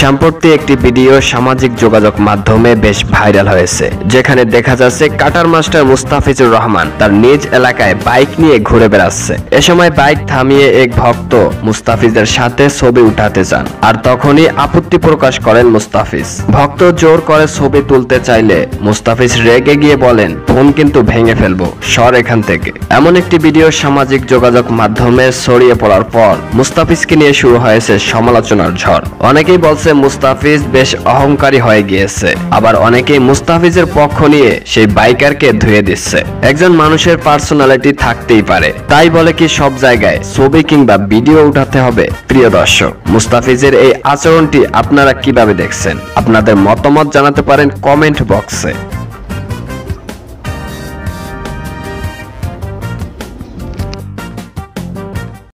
সম্প্রতি একটি ভিডিও সামাজিক যোগাযোগ মাধ্যমে বেশ ভাইরাল হয়েছে, যেখানে দেখা যাচ্ছে কাটার মাস্টার মুস্তাফিজুর রহমান তার নিজ এলাকায় বাইক নিয়ে ঘুরে বেড়াচ্ছে। এ সময় বাইক থামিয়ে এক ভক্ত মুস্তাফিজের সাথে ছবি উঠাতে চান, আর তখনই আপত্তি প্রকাশ করেন মুস্তাফিজ। ভক্ত জোর করে ছবি তুলতে চাইলে মুস্তাফিজ রেগে গিয়ে বলেন, ফোন কিন্তু ভেঙে ফেলবো, সর এখান থেকে। এমন একটি ভিডিও সামাজিক যোগাযোগ মাধ্যমে ছড়িয়ে পড়ার পর মুস্তাফিজকে নিয়ে শুরু হয়েছে সমালোচনার ঝড়। অনেকেই বলছে মুস্তাফিজ বেশ অহংকারী হয়ে গিয়েছে, আবার অনেকেই মুস্তাফিজের পক্ষ নিয়ে সেই বাইকারকে ধুয়ে দিচ্ছে। একজন মানুষের পার্সোনালিটি থাকতেই পারে, তাই বলে কি সব জায়গায় ছবি কিংবা ভিডিও উঠাতে হবে? প্রিয় দর্শক, মুস্তাফিজের এই আচরণটি আপনারা কিভাবে দেখছেন? আপনাদের মতামত জানাতে পারেন কমেন্ট বক্সে।